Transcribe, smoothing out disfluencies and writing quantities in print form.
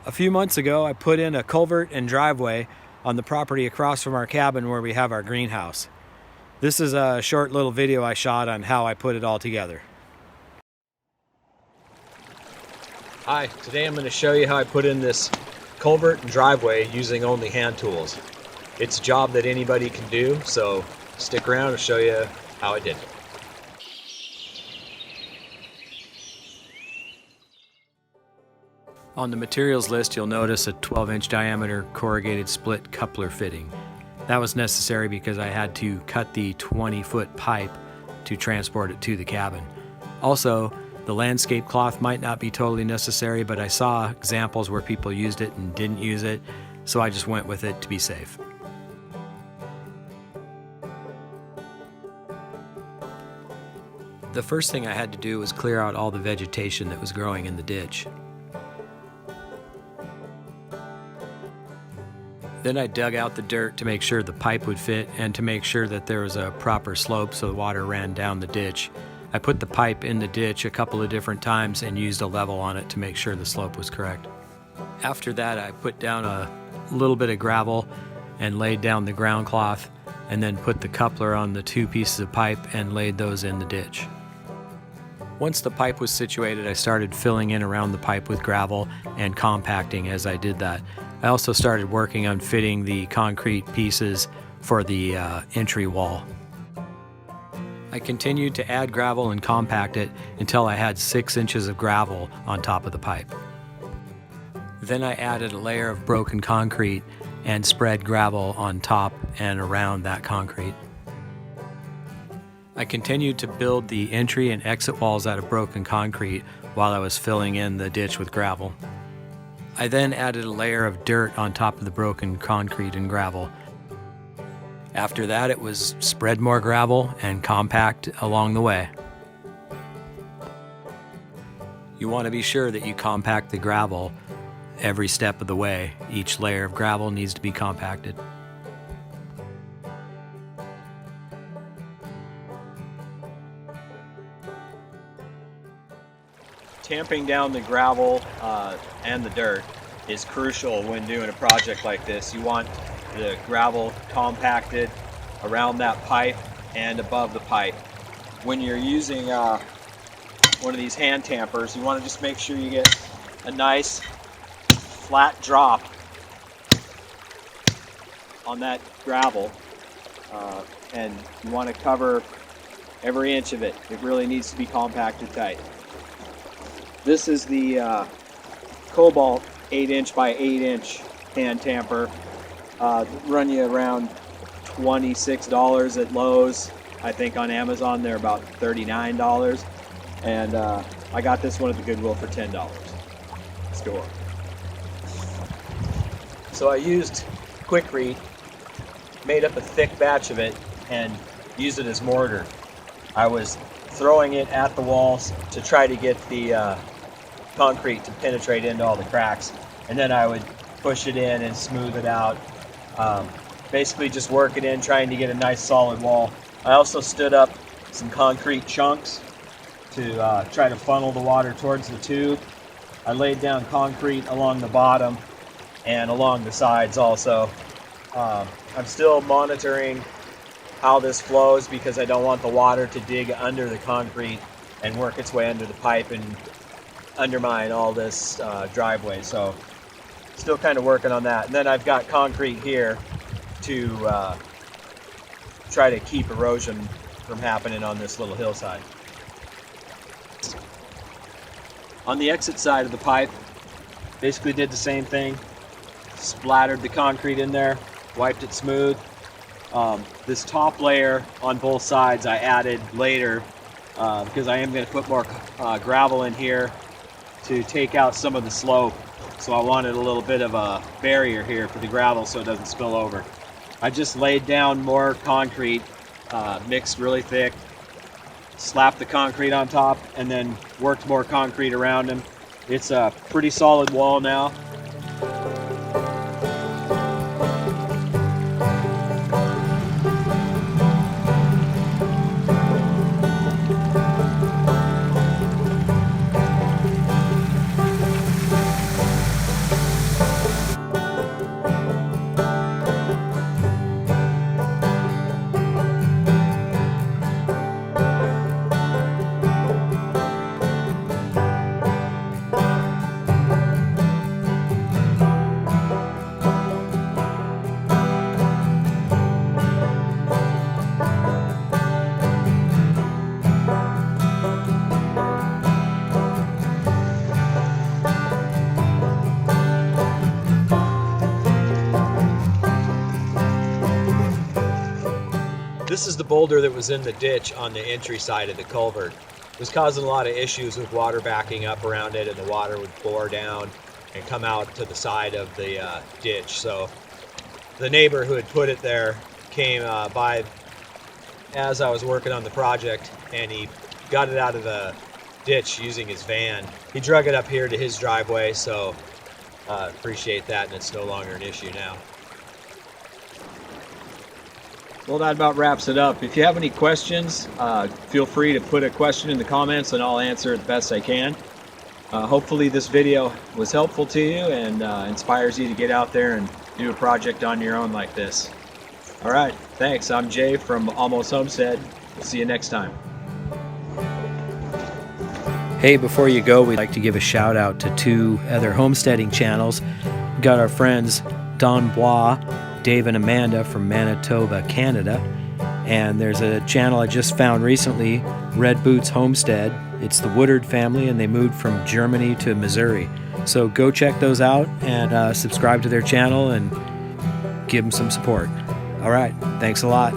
A few months ago, I put in a culvert and driveway on the property across from our cabin where we have our greenhouse. This is a short little video I shot on how I put it all together. Hi, today I'm going to show you how I put in this culvert and driveway using only hand tools. It's a job that anybody can do, so stick around and show you how I did it. On the materials list, you'll notice a 12-inch diameter corrugated split coupler fitting. That was necessary because I had to cut the 20-foot pipe to transport it to the cabin. Also, the landscape cloth might not be totally necessary, but I saw examples where people used it and didn't use it, so I just went with it to be safe. The first thing I had to do was clear out all the vegetation that was growing in the ditch. Then I dug out the dirt to make sure the pipe would fit and to make sure that there was a proper slope so the water ran down the ditch. I put the pipe in the ditch a couple of different times and used a level on it to make sure the slope was correct. After that, I put down a little bit of gravel and laid down the ground cloth, and then put the coupler on the two pieces of pipe and laid those in the ditch. Once the pipe was situated, I started filling in around the pipe with gravel and compacting as I did that. I also started working on fitting the concrete pieces for the entry wall. I continued to add gravel and compact it until I had 6 inches of gravel on top of the pipe. Then I added a layer of broken concrete and spread gravel on top and around that concrete. I continued to build the entry and exit walls out of broken concrete while I was filling in the ditch with gravel. I then added a layer of dirt on top of the broken concrete and gravel. After that, it was spread more gravel and compact along the way. You want to be sure that you compact the gravel every step of the way. Each layer of gravel needs to be compacted. Tamping down the gravel and the dirt is crucial when doing a project like this. You want the gravel compacted around that pipe and above the pipe. When you're using one of these hand tampers, you want to just make sure you get a nice flat drop on that gravel, and you want to cover every inch of it. It really needs to be compacted tight. This is the Kobalt 8-inch by 8-inch hand tamper. Run you around $26 at Lowe's. I think on Amazon they're about $39. And I got this one at the Goodwill for $10 store. So I used Quikrete, made up a thick batch of it, and used it as mortar. I was throwing it at the walls to try to get the concrete to penetrate into all the cracks, and then I would push it in and smooth it out. Basically just work it in, trying to get a nice solid wall. I also stood up some concrete chunks to try to funnel the water towards the tube. I laid down concrete along the bottom and along the sides also. I'm still monitoring how this flows because I don't want the water to dig under the concrete and work its way under the pipe and undermine all this driveway. So still kind of working on that. And then I've got concrete here to try to keep erosion from happening on this little hillside. On the exit side of the pipe, basically did the same thing. Splattered the concrete in there, wiped it smooth. This top layer on both sides I added later because I am going to put more gravel in here to take out some of the slope. So I wanted a little bit of a barrier here for the gravel so it doesn't spill over. I just laid down more concrete, mixed really thick, slapped the concrete on top, and then worked more concrete around them. It's a pretty solid wall now. this is the boulder that was in the ditch on the entry side of the culvert. It was causing a lot of issues with water backing up around it, and the water would pour down and come out to the side of the ditch. So the neighbor who had put it there came by as I was working on the project, and he got it out of the ditch using his van. He drug it up here to his driveway, so appreciate that, and it's no longer an issue now. Well, that about wraps it up. If you have any questions, feel free to put a question in the comments and I'll answer it the best I can. Hopefully this video was helpful to you and inspires you to get out there and do a project on your own like this. All right, thanks. I'm Jay from Almost Homestead. We'll see you next time. Hey, before you go, we'd like to give a shout out to 2 other homesteading channels. We got our friends Don Bois, Dave and Amanda from Manitoba, Canada. And there's a channel I just found recently, Red Boots Homestead. It's the Woodard family, and they moved from Germany to Missouri. So go check those out and subscribe to their channel and give them some support. All right, thanks a lot.